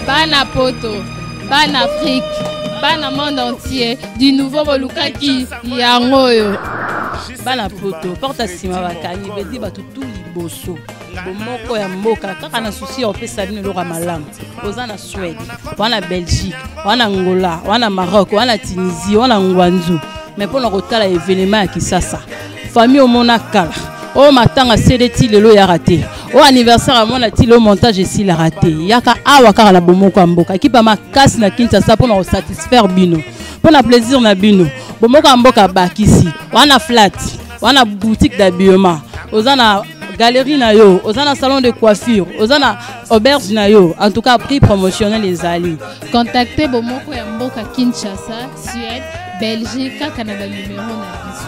Bana poto, ban Afrique, ban monde entier, du nouveau Bolukaki, Yangoyo. Bana poto, porte sima bakani, bedi batu tout liboso. Bomoko ya mboka, kaka na souci on peut saluer le ramalam. Ozana Suède, wana Belgique, wana Angola, wana Maroc, wana Tunisie, wana Ngwanzu. Mais pour le retard événement qui ça. Famille au monakala. Oh matanga CDT lelo ya raté. Oh anniversaire à mon ati le montage ici la raté. Yaka awa kaka na bomoko mboka. Ki ba makasi na Kinshasa pour nous satisfaire bino. Pour na plaisir na bino. Bomoko mboka bakisi. Wana flat. Wana boutique d'habillement. Ozana galerie na yo, ozana salon de coiffure, ozana auberge na yo. En tout cas prix promotionnel les alliés. Contactez bomoko ya mboka Kinshasa, Suède, Belgique, Canada numéro na biso.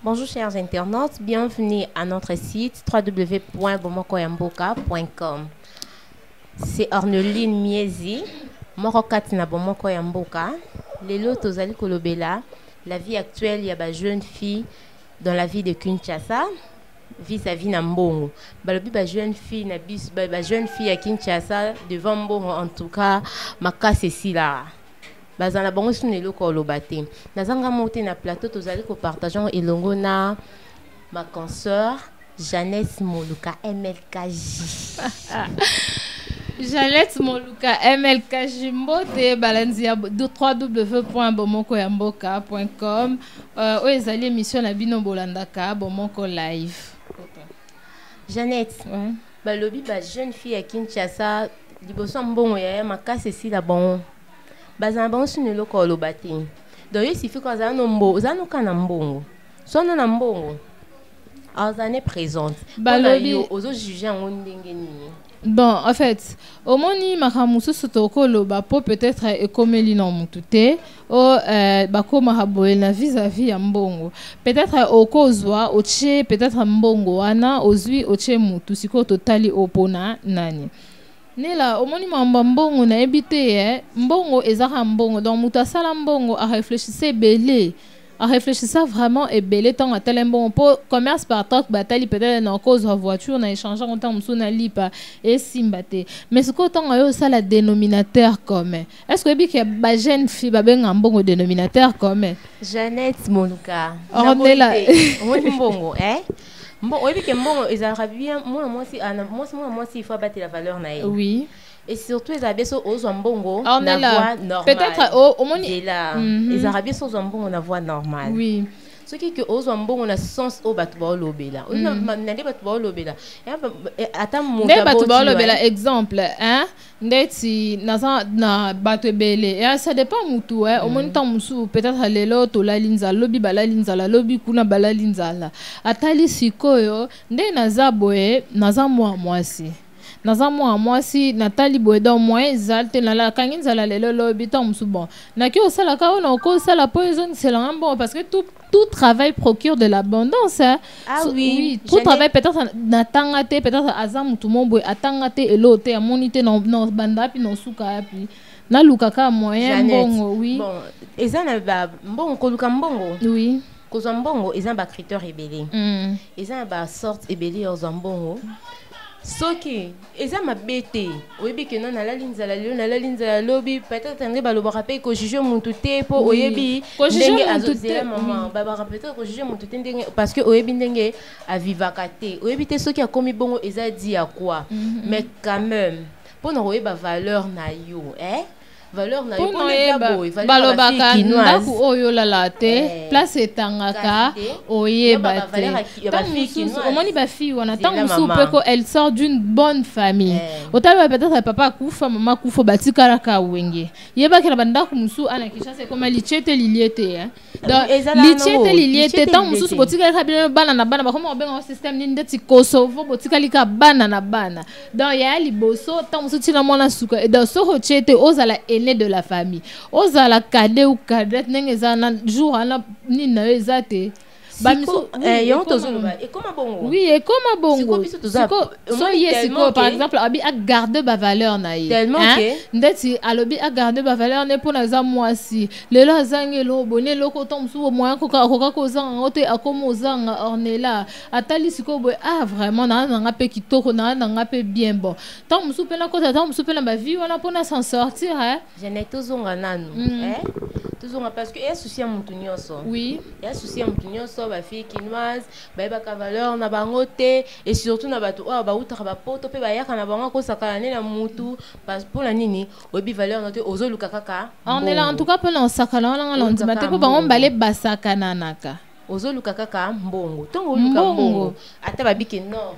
Bonjour chers internautes, bienvenue à notre site www.bomokoyamboka.com. C'est Orneline Miezi, Morokati na Bomoko Yamboka. Lelo tozali kolobela, la vie actuelle y a ba jeune fille dans la vie de Kinshasa vis-à-vis na Mbongo. Balobi ba jeune fille na bis ba jeune fille à Kinshasa devant Mbongo en tout cas makase sila. Bazana bango sunelo ko lobate. Nazanga monter na plateau tozali ko partageons elongo na ma consoeur Jeannette Moluka MLKJ. Jeannette Moluka MLKJ mbote balanzia www.bomokoyamboka.com o ezali émission na bino bolandaka Bomoko live. Jeannette, ouais. Balobi ba jeune fille à Kinshasa liboso Mbongo ya makase sila bon. Bazana bango sunelo ko lobate. Donc il suffit que za no mbo, za no kana Mbongo. Sono na Mbongo. Azane présente. Balobi ozo juger en ndenge nini. Bon, en fait, au moni makamusu sotoko loba po peut-être ekomeli na mutute o bako mahaboe na vis-à-vis ya Mbongo. Peut-être okozwa oche peut-être Mbongo wana ozwi oche mutu siko totali opona nani. Nela omoni mamba Mbongo na ebite Mbongo ezaka Mbongo donc mutasala Mbongo a réfléchissé belé. A réfléchissant vraiment et belé tant à tel bon pour commerce par troc bataille peut-être en cause de voiture na échangeant en temps na lipa et simbate mais ce qu'autant a ça la dénominateur commun est-ce que bi que ba jeune fille ba ben Mbongo dénominateur commun Jeannette Moluka on est là Mbongo bon oui que Mbongo ils arabien moi si il faut battre la valeur na oui. Et surtout les Arabiens sont aux Mbongo na voix normale. Peut-être au moni les Arabiens sont aux Mbongo na voix normale. Oui. Ce qui que aux Mbongo na sens au batba lobela. On n'a pas batba lobela. Attends mon batba lobela exemple ndeti na batebele et ça dépend mutu au moni temps musu peut-être lelo to la linza lobi bala linza la lobi kuna bala linza la atali sikoyo nde nazaboe nazamwa mwasi naza moi si Nathalie Boedo moi exalte na la kanginza la lelo lobi tam bon na ki osala ka ona ko sala poison c'est là bon parce que tout travail procure de l'abondance hein? Ah oui, tout travail peut-être natangate peut-être azam tout mon boy atangate elote a monité non banda pi non suka pi na lukaka moyen Mbongo oui bon ezana ba Mbongo ko luka Mbongo oui ko Mbongo ezana ba critère ebelé ezana ba sorte ebelé aux Mbongo. Soki eza mabete oyebi ke non na la linza la lobby peut-être ndé baloba rappel ko juger mutu te po oyebi ndenge azozela maman baba peut-être ko juger mutu te ndenge parce que oyebi ndenge avivaka te oyebi te soki akomi Bongo eza dit à quoi mais quand même pour na oyeba valeur na yo valeur na yo balobaka ndaku oyo lalate place etangaka oyeba te omoni ba fille wana tant musu peko elle sort d'une bonne famille otaba peut-être papa kufa mama kufa batikala ka wenge yeba kila bandaku musu ana Kinshasa comme lichete liliete donc lichete liliete tant musu botikala ka bien bana na bana ba comme obenga système ni ndeti Kosovo botikala ka bana na bana donc ya liboso tant musu tina mona suka et donc so hochete ozala de la famille. Ozala cadet ou cadette n'engezana jour ana ni na ezate. et comment bongo oui et comment bongo so yesiko par exemple abi a garder ba valeur na ye tellement que ndeti alobi a garder ba valeur ne pona za mwasi lelo azangelo bone loko tomsu moya koka kozanga ote akomozanga ornela atali siko boy vraiment na nga pe kitoko na nga pe bien bon tant musu pe na kota tant musu pe na ba vie wana pona s'en sortir je n'ai tozonga nanu tozonga parce que est souci à mon tunyoso oui est souci à mon tunyoso ba fille kinoise ba ba valeur na bangote et surtout na bato ba uta ba poto pe ba yaka na bango ko sakana na mutu parce pour la nini obi valeur note ozoluka kaka ornela en tout cas pona sakana wana ngalondi mate ko bango mbale basakana naka ozoluka kaka mbongo tongo luka mbongo ata babike non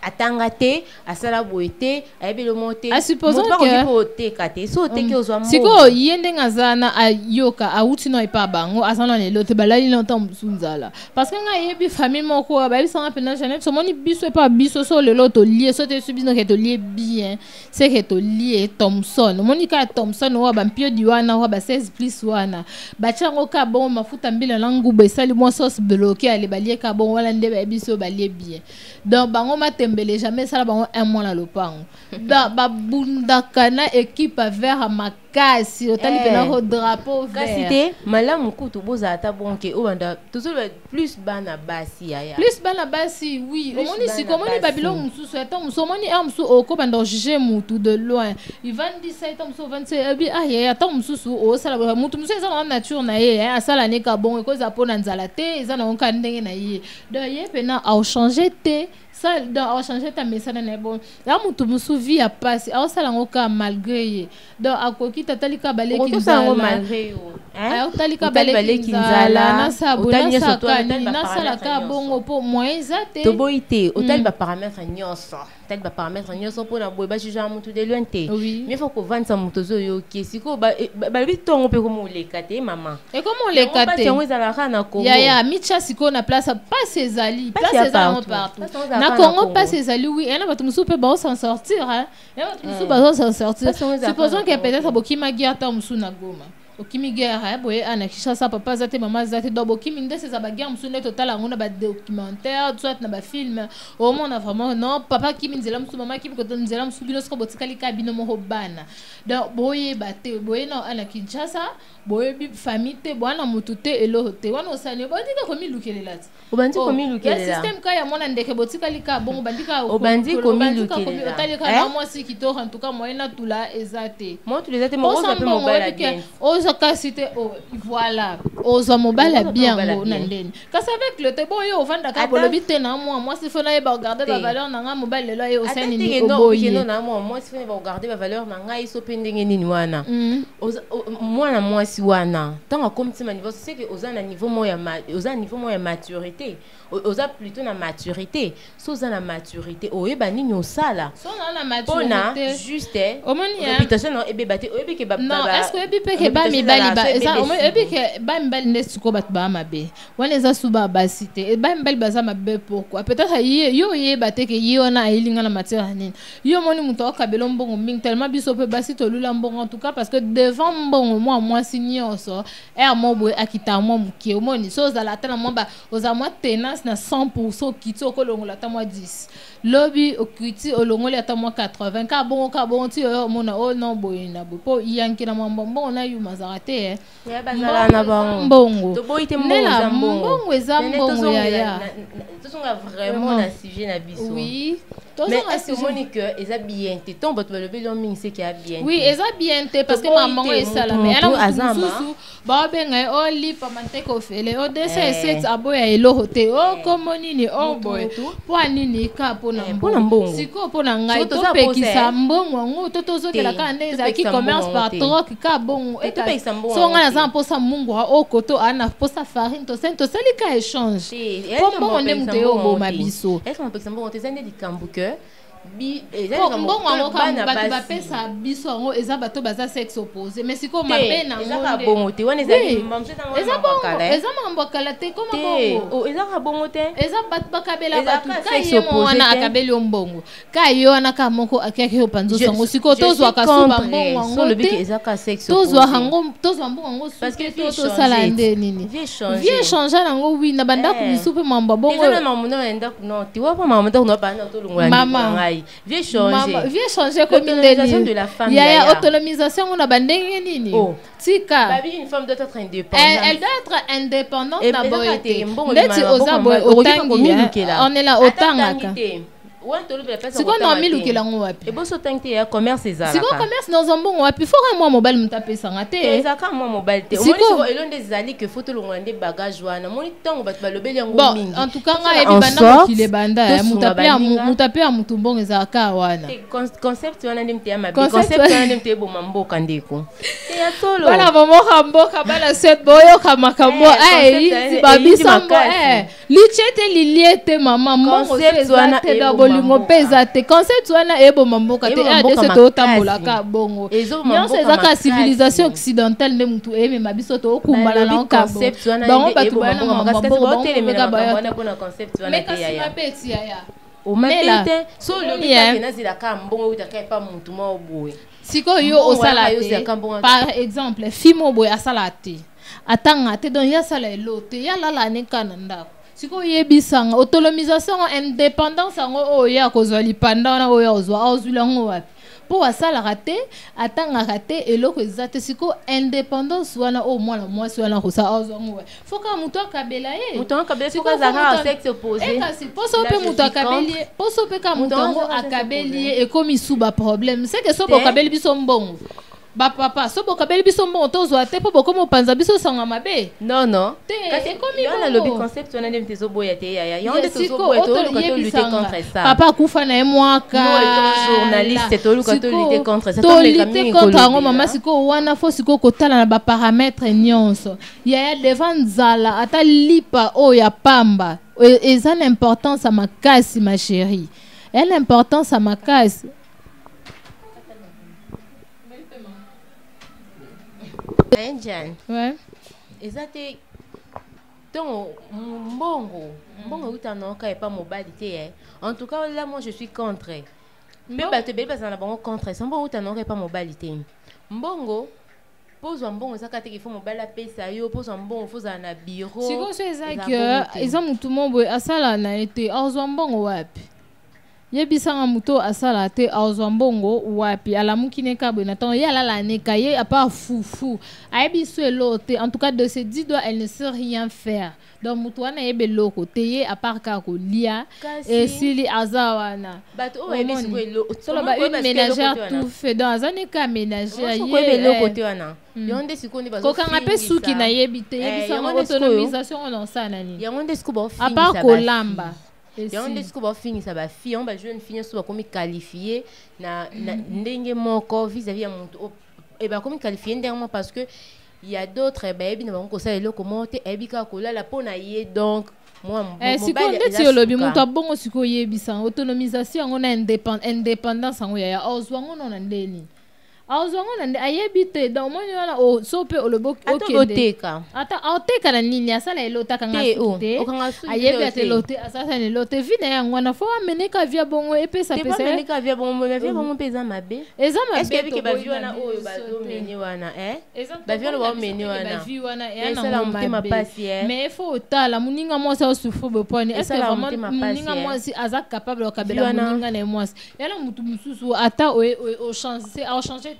atanga te asala boete ayebele monte supposons que so teke ozwa mbongo siko yende ngazana ayoka auti no ipa bango asana ne lote balali longtemps musunzala parce que nga yebi famille moko ba bisanga pena Jeannette so moni biso e pa biso so le loto lié so te subino que to lié bien c'est que to lié Thompson monika Thompson wa ba mpio diwana wa ba 16 plus wana ba chango ka bon mafuta mbila langu be sali mo sauce bloqué ale balié ka bon wala nde ba biso balié bien donc bango matembele jamais ça bango un mois na lopango ba bundakana équipe vers makasi otali pena ko drapeau vert kasite malamu kutu boza ata bonke obanda toujours plus bana basi ya plus bana basi oui omoni si komoni babilo mususu ata musomoni amsu oko banda juger mutu de loin il va dire ça ata musu 27 abi ya ata mususu o sala mutu musu eza na nature na ye asala ne ka bon ko za pona nzala te eza na onka ndenge na ye donc ye pena a changer te ça donc a changer ta message na bon la mutu musu vie a passe a sala ngoka malgré donc akoki tatalika baleki nzala malgré tatalika baleki nzala na sabona sakani na sala ka bongo po moyens ate to boité hôtel ba paramètre nyonso tel ba paramètre nyonso po na boy ba juger mutu de loin te mais faut ko vendre mutu zo yo kesiko ba bitongo pe ko mo lekate maman et comment lekate ya micha siko na place pas ses alliés place ses alliés partout na Congo pas ses alliés oui et na bato musu pe ba s'en sortir hein et bato musu ba s'en sortir supposons que peut-être bokima guerre musu na Goma okimi guerre boye ana Kinshasa papa zate mama zate do bokimi ndese za ba guerre musu ne total ngona ba documentaire soit na ba film au moins na vraiment non papa kimi nzela musu mama kimi ko nzela musu bino sko botikali ka bino mo bana donc boye bate boye na ana Kinshasa boye bi famille te bwana mutu te elo te wana osane bandika komi lukelela ti obandi komi lukelela système ka ya mona ndeke botikali ka bon bandika obandi komi lukelela otalika na moi si kito en tout cas moyena tula ezate moi tu les ate mo oza pe mobala bien cité voilà oza mobala bien ngo na ndeni kasi avec le te bon yo vanda ka bolobi te na moi si fona ye ba regarder ba valeur na nga mobile lelo ye osani ni oboyi non moi si fona ba regarder ba valeur na nga iso pendenge nini wana moi na moi si wana tant comme ti niveau c'est que oza na niveau mo ya maturité oza plutôt na maturité so oza na maturité oyeba nini osala so na maturité juste réputation no ebe bate oyebi ke ba non est-ce que ebi pe ke ba mi bali ba eza ebi ke ba mi bali ndesiko bat ba mabe wana eza suba basité ba mi bali baza mabe pourquoi peut-être yo ye bate ke yo na ilinga na matière nini yo moni muto akabelo mbongo mingi tellement biso pe basito lula mbongo en tout cas parce que devant mbongo moi sinyoso mobo akita moi mukie omoni so za la tana moi ba oza moi tenance na 100% kiti okolongola ta moi 10 lobby okiti olongoli ata moi 80 ka bon ti mona oh non boyina bo po yanki na mbongo na yu mazarate ya bazala na mbongo to boyite mbongo eza mbongo ya to songa vraiment na sujet na biso oui mais est-ce que Monique eza bien te ton bato le belon ming c'est qui a bien oui eza bien te parce que maman est sala mais elle a susu ba benga o lipa manteko fele o dese set aboya elo hote o komonini o boy po anini ka pona mbongo siko pona ngai to pekisa mbongo ngo to tozokela ka ndeza ki commerce par troc ka bongo et so ngana za posa mungu o koto ana posa farine to sento sali ka échange po bongo ndemte o bo mabiso est-ce qu'on peut que mbongo te zane di kambuke mbongo yango bato bapesa biso yango eza bato baza sexe opposé mais sikoyo mabe nango eza makambo ya kala te koma bongo ezaka bongo te eza bato bakabela bato ka ye mo wana akabeli yo mbongo ka ye wana ka moko akiaki yo panzoso yango sikoyo tozwaka suba mbongo yango te tozwa mbongo yango suke tosala nde nini vie change nango wi na bandako misu mpe mambo bongo vie changer comme de la femme. Il y a autonomisation on a bandenge nini. Tika. Une femme doit être indépendante. Elle doit être indépendante d'abord. Ndeti ozabo otangi. On est là otangaka. C'est quoi non milukela ngo wapi? Et boso tangi ya commerce ezala. C'est quoi commerce dans un bon wapi? Faut que moi mobile mutape sanga te. Ezaka moi mobile te. Omoni elonde ezali que faut to longande bagage wana. Moni tango bat balobeli yango mingi. En tout cas nga ebi banda kile banda mutape ya mutumbongo ezaka wana. Concept wana ndimte ya mabi. Concept wana ndimte bo mamboka ndeko. Ya solo. Bana mamoka mboka bana set boyo kama kambo. Eh babisambo lichete liliete mama mbongo wana te bolingo peza te concept wana ebo mamboka te adese to tambolaka bongo nyonso ezaka civilisation occidentale nde mutu eme mabiso to okumbala na okabo bango bato bana mambo botelemela bana pona concept wana te yaya mapeti yaya omapete so lobi ka nazila ka mbongo utaka pa mutu mo boye sikoyo osala te par exemple fimo boye asala te atanga te donc ya sala elote ya lala ne kananda siko yebisanga autonomisation indépendance ngo oya kozwa lipanda na oya ozwa ozula ngo wapi po asala raté atanga raté eloko ezate siko indépendance wana o mwana mwasi wana kosa ozwa ngo foka muto akabela ye muto akabela foka zaka sexe opposé kasi poso pe muto akabeli poso pe ka muto ngo akabeli e komi suba problème c'est que so bokabeli biso mbongo ba papa so bokabeli biso mbongo tozwa te po bokomo panza biso sanga mabe non kasi komi bongo lobby concept wana ndem tezo boya te ya yonde tezo boya to lutter contre ça papa kufa na mwaka journaliste to lutter contre ça to lutter contre ngo mama siko wana fo siko kotala na ba paramètres nyonso ya devant nzala ata lipa o ya pamba eza l'importance à makasi ma chérie et l'importance à makasi Indian. Ouais. Exacté. Donc, mbongo utanoka et pas mobilité. En tout cas, là, moi, je suis contre. Mais tu belle parce qu'on a bon contre. Sans mbongo utanoka et pas mobilité. Mbongo. Pose un bon, ça qu'il faut mobile pesa yo. Pose un bon, faut un bureau. Si vous savez que ils ont tout le monde à ça là n'a été en mbongo wapi. Yebisanga muto asala te azwambongo wapi alamukine kabwe naton yala la neka ye a pas foufou ayebiso elote en tout cas de ces 10 doigts elle ne sait rien faire donc muto wana yebe loko te ye a part ka ko lia et sili azawana bato o yebiso eloko solo ba une ménagère tout fait dans azaneka ménagère ye eloko te wana yonde sikoni bazo ko kanga pe suki na yebite yebisanga autonomisation on ça nani yonde sikubo a part ko lamba. Il y a un discours qui finit ça va fille on va jeune fille soit comme qualifié na ndenge moko vis-à-vis à mon et ben comme qualifié dernièrement parce que il y a d'autres et ben bien on ça le comment te ebika kola la pona yé donc moi si ko ndeti olobi muto bongo siko yebisa autonomisation on a indépendance ngo ya ozwango nona ndeni azwango nande ayebite dans moni wana o sope olobo oteka ata na nini asala elota kanga te ayebi ate lote asasa ne lote vina yango na fo ameneka via bongo epesa pesa te ameneka via bongo mais via bongo pesa mabe eza mabe est-ce que ba via wana oyo ba do meni wana ba via lo meni wana yana mtima pasi mais faut otala muninga mwasi au souffre boponi est-ce que vraiment muninga mwasi aza capable de kabela muninga na mwasi yala mutu mususu ata o changer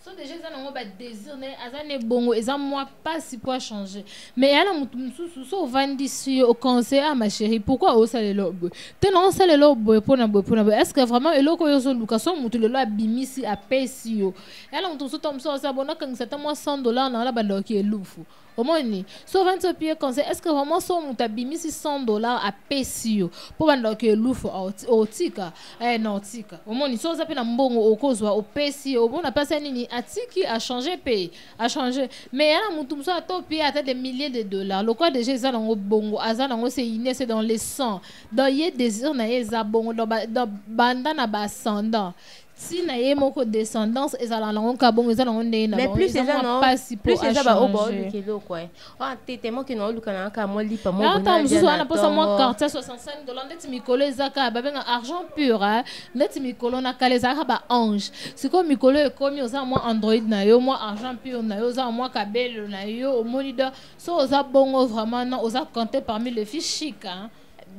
so déjà ça n'ont pas désir azane bongo et ça moi pas si quoi changer mais elle a mutu so vandi si au conseil à ma chérie pourquoi au sale lobo tenon sale lobo pour na est-ce que vraiment eloko yo so lukaso mutu le lo bimisi a pesio elle a mutu so tom so ça bona quand c'est moi $100 na la bando qui est loufu omoni so vendre pied conseil est-ce que vraiment so mutabimisi $100 à pesio pour banda que lufu otika non tika omoni so za pe na mbongo okozwa opesi omona pasa nini atiki a changer pays a changer mais yana mutu muso atopia à des milliers de dollars le quoi déjà ça dans bongo aza nango c'est iné c'est dans les 100 dans yé désir na yeza bongo dans banda na bascendant si na ye moko descendance ezala nango kabongo ezala nango ndena mais plus c'est ça non plus c'est ça ba obo kilo quoi tellement que non luka na ka mo lipa mo bona mususu ana posa mo carte $65 ndeti mikolo ezaka babenga argent pur ndeti mikolo na kale ezaka ba ange siko mikolo ekomi oza mo android na yo mo argent pur na yo oza mo kabelo na yo omoni da so oza bongo vraiment non oza compté parmi les filles chic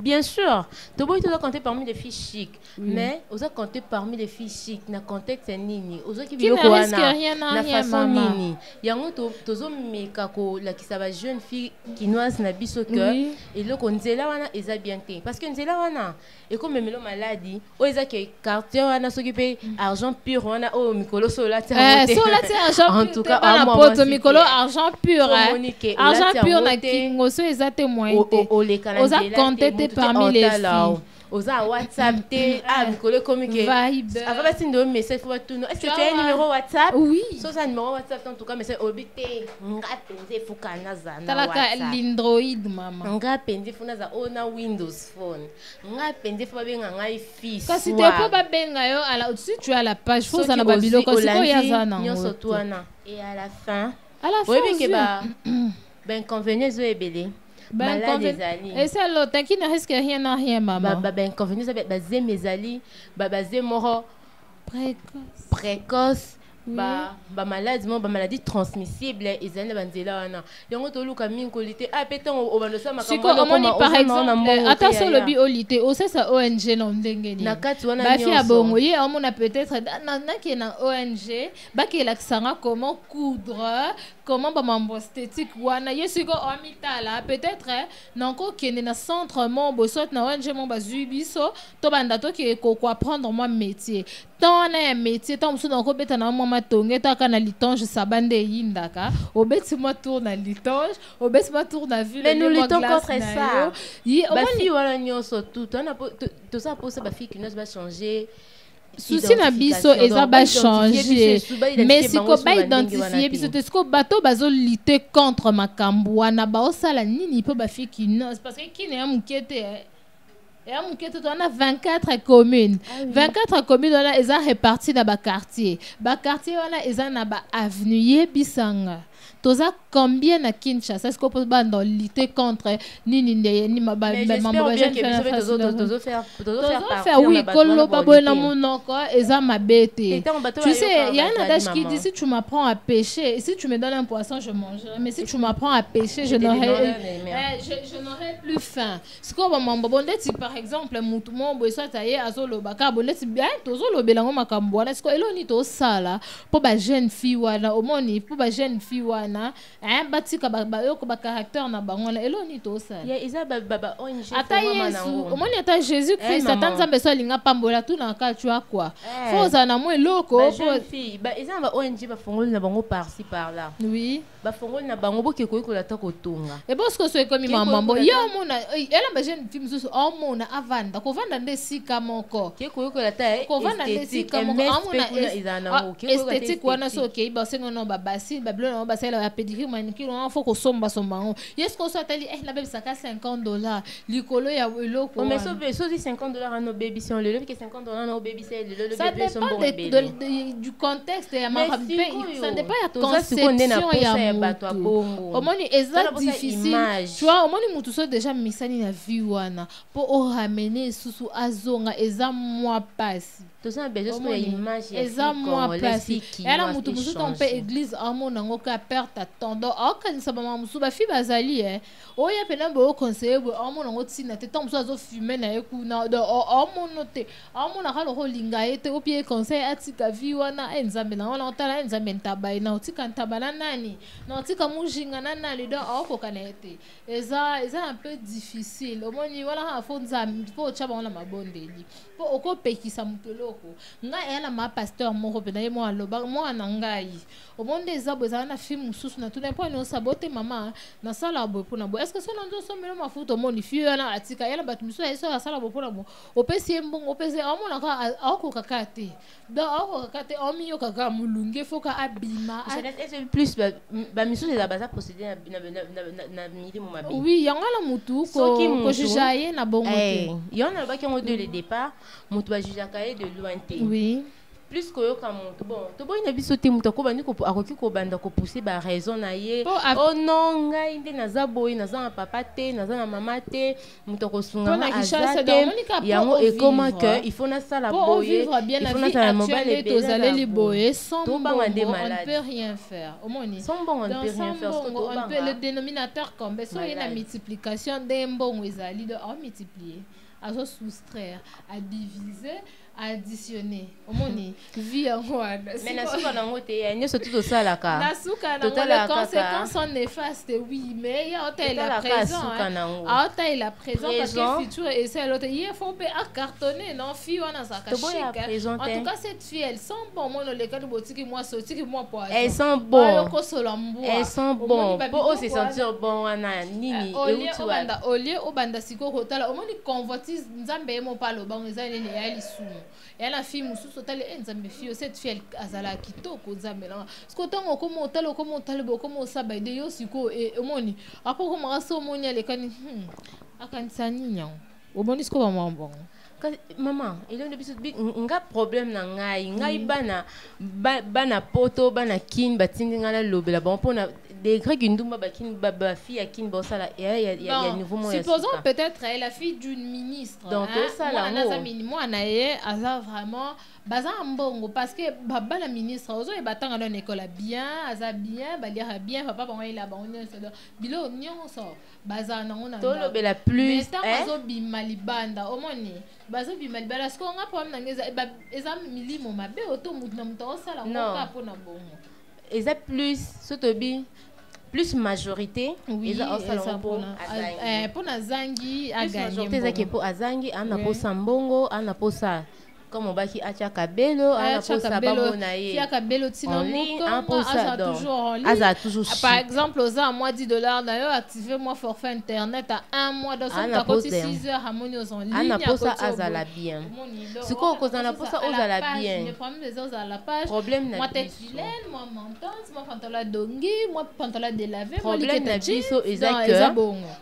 bien sûr tu dois compter parmi les filles chic mais oza compter parmi les filles chic na contexte nini oza ki biloko wana na façon nini yango tozo meka ko la ki saba jeune fille kinoise na biso que eloko nzela wana eza bien te parce que nzela wana et comme memelo maladie o eza ke quartier wana soki pe argent pur wana o mikolo so la ti argent en tout cas na poto mikolo argent pur argent pur na kingo so eza te moyen te oza compter parmi les filles. Oza WhatsApp te mikolo komi ke avant basi ndo message faut tout est-ce que tu as un numéro WhatsApp oui so ça numéro WhatsApp en tout cas message obité ngapenze fukana za na talaka l'Android mama ngapenze funa za ona Windows phone ngapenze fo babenga ngai fils kasi te po babenga yo ala si tu as la page faut ça na babilo kasi ko yazana nyonso tuana et à la fin oui que ba inconvénient zo ebele malade ezali et c'est l'autre qui ne risque rien à rien maman inconvénient ça bazé mezali bazé moro précoce ba maladie ba maladie transmissible ezali na banzela wana yango to luka minkolité peton o banosa makambo ko par exemple attention le biolité o ça ONG na ndenge ni na kati wana ba fi abongo ye amona peut-être na ki na ONG ba ki la kisanga comment coudre comment ba mambo esthétique wana yesiko omitala peut-être nanko kende na centre mombo soit na ONG momba zubiso to banda to ki ko apprendre moi métier tant na métier tant musu nanko beta na matonge taka na litonge sabande yindaka obeti moi tour na litonge obeti moi tour na ville mais nous luttons contre ça ba fi wala nyonso tout on a tout ça pour ça ba fi qui nous va changer souci na biso eza ba changer mais siko ba identifier biso te siko bato bazo lutter contre makambo wana ba osala nini po ba fi qui nous parce que qui ne mukete et à mon on a 24 communes. 24 communes, on a ils ont réparti dans bas quartier. Bas quartier, on a ils ont na bas avenue Bisanga. Toza combien na Kinshasa est-ce qu'on peut lutter contre ni ma faire oui kolo babo na monoko eza mabete tu sais il y a un adage qui dit si tu m'apprends à pêcher si tu me donnes un poisson je mangerai mais si tu m'apprends à pêcher je n'aurai plus faim ce qu'on va m'embonder si par exemple mutu mo boisa taye azolo baka boneti bien tozolo belango makambo wana est-ce que eloni to sala pour ba jeune fille wana omoni pour ba jeune fille wana batika bayoko ba caractère na bango na eloni to ça ya isa baba onje ata Yesu omoni ata Jésus Christ atanza mbeso alinga pambola tout na ka tu as quoi foza na mo eloko jeune fille isa ba onje ba fongoli na bango par-ci par-là oui ba fongoli na bango boki ko la ta kotunga et parce que so comme mambo yo mona ela ba jeune fille mususu omona avanda ko vanda ndesika moko ke ko la ta ko vanda ndesika moko omona izana esthétique wana so okay ba sengo no ba basi ba blo no ba sela pédicure manicure on faut que somba somba est-ce qu'on soit allé la baby ça $50 likolo ya eloko mais so $50 à nos baby si on le que $50 nos baby c'est le bébé sont bon bébé du contexte ya marampe ça dépend ya conception ya bato abongo omoni eza difficile tu vois omoni mutu so déjà misani na vie wana pour o ramener susu azonga eza moi passe toza besoin de image ya eza moi passe era mutu musu tompe église amona ngoka perte attendant akanisa ba musu ba fi bazali oya pena bo conseiller bo amona ngoti na te tant musu azo fumer na ekuna amona te amona ka lo linga ete opie conseil atika vi wana enzambe na wana otala enzambe ntabai na otika ntabana nani na otika mujinga na nani do akoka na ete eza un peu difficile omoni wala ha fonza fo chaba wana mabondeli po okopekisa mutolo kitoko ngai yana ma pasteur moko pe na ye mo aloba mo anangai au monde ezabo za na film mususu na tuna po no sabote mama na sala bo pona bo est-ce que so na ndo so melo mafuto mo ni fio na atika yana bat miso eso la sala bo pona bo opesi mbongo opesi amona ka ako kakate do ako kakate omiyo kaka mulunge foka abima c'est plus ba miso de la base procéder na midi mo mabi oui yanga la mutu ko jujaye na bongo te yona ba ki on de le départ mutu ba jujakaye de loin te oui plus koyoka moto bon to boy na biso te moto ko bandi ko akoki ko banda ko pousser ba raison na ye oh non ngai nde naza boy naza na papa te naza na mama te moto ko sunga ma azate yango et comment que il faut na sala boy il faut na sala mobile to zaleli boy sans bon on ne peut rien faire au moins sans bon on ne peut rien faire on peut le dénominateur comme so il y a la multiplication d'un bon ezali de multiplier à se soustraire à diviser à additionner au moins vie en quoi mais na suka na ngote ya nyoso tout ça la ka na suka na les conséquences sont néfastes oui mais il y a hôtel la présent à hôtel la présent parce que futur et c'est l'autre il faut pas cartonner non fille on a ça caché en tout cas cette fille elle sent bon moi le cas de boutique moi sorti que moi poison elles sont bon elles sont bon pour se sentir bon wana nini au lieu au banda siko hôtel au moins ils convoitise nzambe mo palo bango ezali ne ya lisumu et la fille mususu tale nzambe fille cette fille azala kitoko nzambe la parce que tant comme tale comme ça ba de yo siko et omoni après comme raso omoni ale kani akanisa ninya omoni siko ba mambo maman il y a un problème na ngai bana poto bana kin batindi ngala lobela bon pona des grecs ndumba bakin ba fille à kin bosala il y a nouveau moyen supposons peut-être elle la fille d'une ministre donc ça là moi naye aza vraiment baza mbongo parce que baba la ministre ozo e batanga dans école bien aza bien balira bien papa bango il a bango bilo nyonso baza na ngona to lobela plus bazo bimalibanda omoni bazo bimalibanda parce que on a problème ngeza eza milimo mabe oto mutu na mutu osala ngoka pona bongo eza plus sotobi plus majorité oui eza pona zangi a gagner majorité eza ke po azangi ana posa mbongo ana posa comme on baki acha kabelo ana posa babo na ye ya kabelo tina moto aza toujours par exemple aux à moi $10 d'ailleurs activer moi forfait internet à 1 mois dans son ta côté 6 heures harmonie aux en ligne ana posa azala bien siko kozana posa ozala bien le problème des autres à la page problème na moi tête vilaine moi montante moi pantalon dongi moi pantalon délavé moi problème na biso exact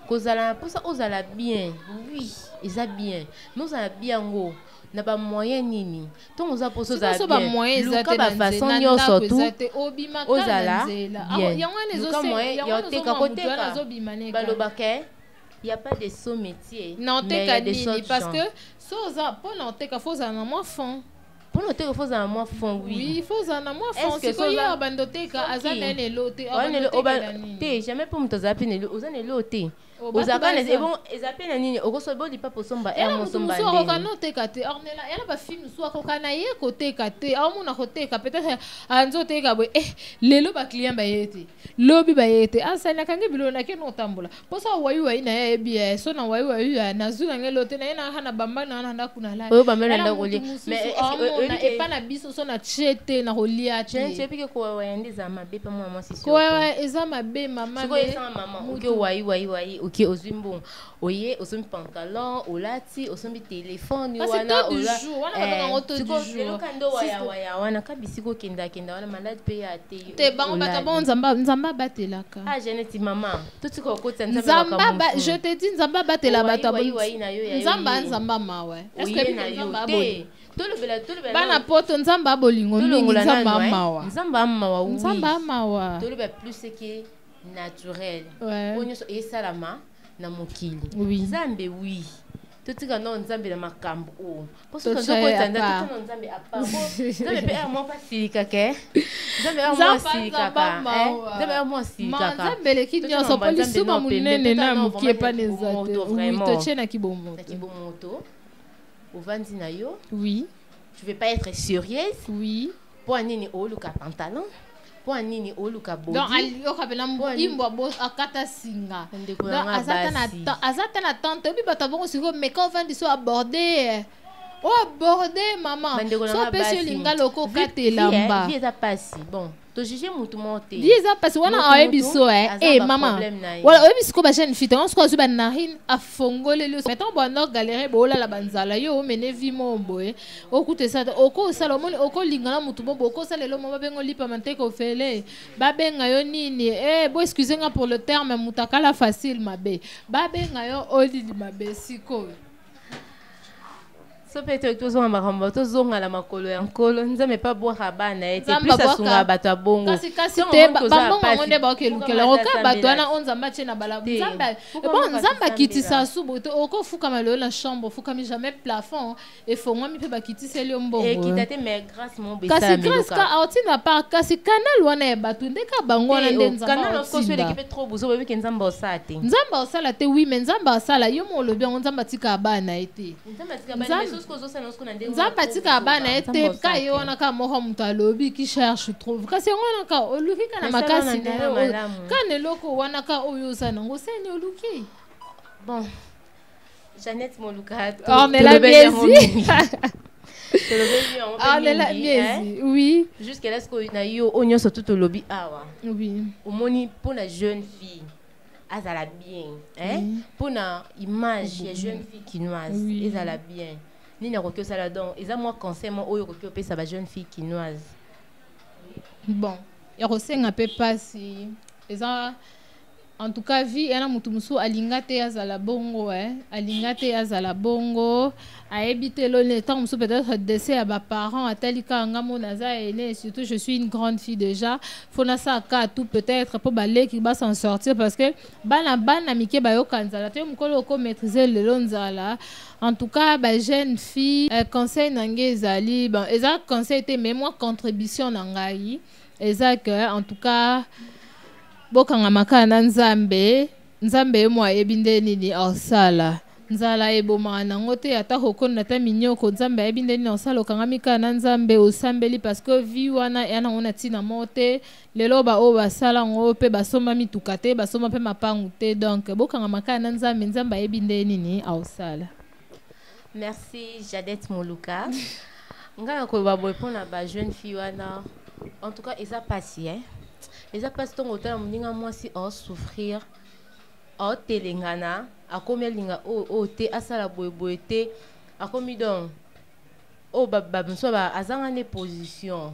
kozala posa ozala bien oui eza bien nous ozala bien ngo na ba moyen nini donc oza poso za bien luka ba façon nyonso tout ozala bien luka moyen ya teka koteka balobake y a pas de saut métier non teka nini parce que soza pour non teka faut za na moi fond pour noter il faut un mois fond oui il faut un mois fond c'est que ya bandoteka azana ne lote te jamais pour mtozapi ne ozana lote ozakana c'est bon ezapena nini okosobo lipa posomba e mosomba ndeni so okana teka te ornela yana ba film so okana ye côté kate amuna côté ka peut-être anzo teka bo lelo ba client ba yete lobi ba yete asana kange bilona ke no tambola posa wayi na ye bien so na wayi na zuna ngelote na yana hana bamba na ndakuna la oyo bamela ndakoli mais et pas na biso so na chete na rolia te je pike ko wayende za mabe pa moi si ko eza mabe mama ko eza mama uke wayi uke ozimbo oye osombi pantalon olati osombi téléphone wana ola wana kabisi ko kenda wana malade pe ya te bango batabon nzamba batelaka Jeanette maman tout ko kota nzamba je te dis nzamba batela batabon nzamba mawe est-ce que nzamba aboli bana poto nzamba bolingo mingi nzamba mawa toloba plus que naturel onyo so esalama na mokili nzambe oui totika no nzambe na makambo o poso tonzo ko tanda to nzambe apa nzambe pe mo pasika ke nzambe mo pasika ka nzambe mo pasika ka nzambe le kinyo so poli suma munene na mukie paneza to chena kibomoto ovandi na yo oui tu veux pas être sérieuse oui pour nini oluka pantalon pour nini oluka body donc alio kabela imbo bo akata singa donc azata na tante bi batabongo siko mais quand vandi so aborder oh bordé maman so pesi linga loko katelamba vie eza pasi bon to juger mutu monte vie eza pasi wana oyebi so maman wala oyebi siko ba jeune fille on se ko ba narine afongole le mettons bon galérer bola la banzala yo mene vie mo boye okute ça oko sala moni oko linga na mutu bobo oko sala lo mo bengo lipa mante ko fele ba benga yo nini bo excusez-moi pour le terme mutakala facile mabe ba benga yo oli mabe siko so peut-être que tozonga makambo tozonga la makolo ya nkolo nzambe pa bwaka bana ete plus asunga bato ya bongo kasi te bambongo ngonde baokelukela oka bato wana o nzambe atie na bala nzambe bon nzambe akitisa subo okofukama lelo na chambre ofukami jamais plafond efongwami mpe bakitiseli yo mbongo ekita te mais grâce mon kasi grâce ka aotina par kasi canal wana ya bato ndeka bango wana nde nzambe aotinda trop buzo boyebi ke nzambe osala te nzambe osala te oui mais nzambe asala yo mo olobi yango nzambe atika bana ete nzambe atika bana ete ka ye wana ka moko moto alobi ki cherche trouve kasi yango wana ka oluki ka na makasi na yo ka na eloko wana ka oyo oza nango seni oluki bon Jeannette Moluka on est la biesi on est la biesi oui jusqu'à là ce qu'on a eu on nyonso tout lobby awa oui omoni pour la jeune fille azala bien pour na image ya jeune fille quinoise ezala bien ni na kokyo sala donc eza moi conseil moi oyo kokyo pesa ba jeune fille quinoise bon ya kosenga pe pasi eza en tout cas vie ena mutu musu alingate azala bongo alingate azala bongo aebite lo le temps musu peut-être décès à ba parents atalika ngamo naza ene surtout je suis une grande fille déjà fona ça ka tout peut-être pour balé qui va s'en sortir parce que bana mike ba yo kanzala te mukolo ko maîtriser le lonzala en tout cas ba jeune fille conseil nange ezali bon eza conseil était mais moi contribution nangai eza que en tout cas bokanga makana na nzambe mo ayebi nde nini osala nzala eboma nango te ata kokona ta minyoko nzambe ayebi nde nini osala okanga mikana na nzambe osambeli parce que vie wana yana ngona tina mote lelo ba o basala ngo pe basomba mituka te basomba pe mapangu te donc bokanga makana na nzambe ayebi nde nini osala. Merci Jeannette Moluka. Nga ko ba boy pona ba jeune fille wana en tout cas eza passé eza passe ton hôtel moninga moi si on souffrir au telengana akomi linga o te asala boyete akomi donc o baba mso ba azanga ne position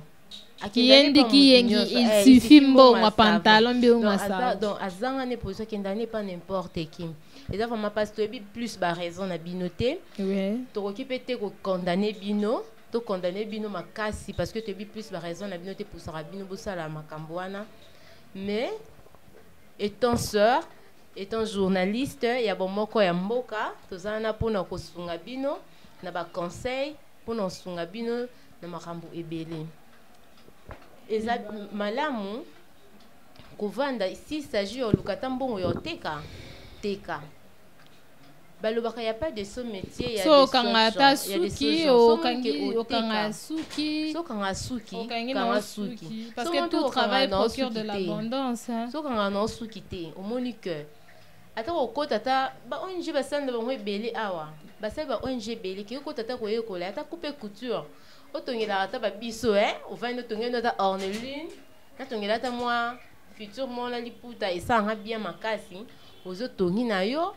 akiendi kiyengi il suffit mbongo pantalon mbongo ça donc azanga ne position kendane pas n'importe qui eza vraiment passe to bi plus ba raison na binoté oui to okipete ko condamner bino to condamner bino makasi parce que tu as plus la raison la binoté pour sera bino bosala makambwana mais étant sœur étant journaliste ya bon moko ya mboka tozana pona ko sunga bino na ba conseil pona sunga bino na makambo ebele eza malamu kovanda ici s'agit au lukata mbongo yo teka balobaka ya pas de ce métier ya so kanga ta suki okanga suki parce que tout travail procure de l'abondance so kanga no suki te omoni que ata ko tata ba ONG basanda bango ebele awa basali ba ONG ebele ki ko tata ko yekola ata coupe couture otongela ata ba biso ovandi otongela ata orneline natongela ata moi futur mona liputa esanga bien makasi ozotongi na yo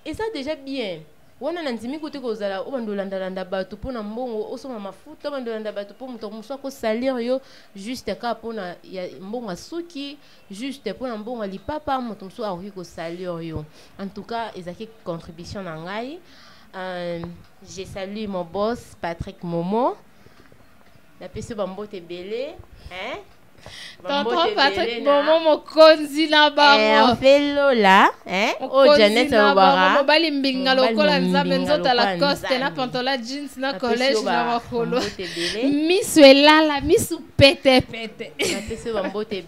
et ça déjà bien wana nandimi kote kozala obandolanda bato pona mbongo osoma mafuta bandolanda bato po muto muso ko salaire yo juste ka pona ya mbongo suki juste pona mbongo lipapa muto muso akoki ko salaire yo en tout cas ezaki contribution na ngai j'ai salué mon boss Patrick Momo la pese bambote belé Tonton Patrick Momo mokonzi na bango felo la o Jeannette Obara mobali mbinga lokola nzambe nzota la coste na pantola jeans na collège na makolo misu elala misu pete na pese bambote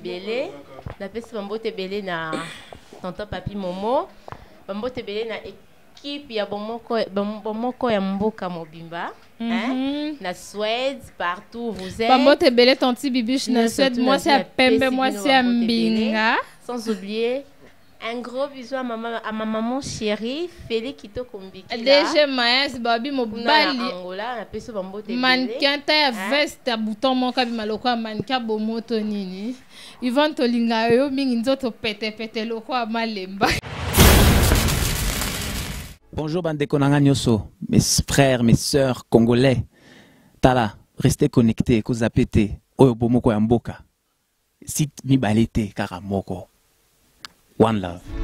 belé na tonton Papi Momo bambote belé na équipe ya bomoko ya mboka mobimba na Suède partout vous êtes bambote belé tonti bibiche na Suède moi c'est pembe moi c'est mbinga sans oublier Un gros bisou à ma maman chérie, Félix Kitoko Mbiki. DG Maes Babi Mobali. Angola, on appelle ça Bambo Télé. Mannequin ta veste à bouton mon kabi maloko mannequin bomoto nini. Ivan tolinga yo mingi nzoto pete loko malemba. Bonjour Bandeko Nanga Nyoso, mes frères, mes sœurs congolais. Tala, restez connectés, kozapete, oyo bomoko ya mboka. Site mibalete karamoko. One love.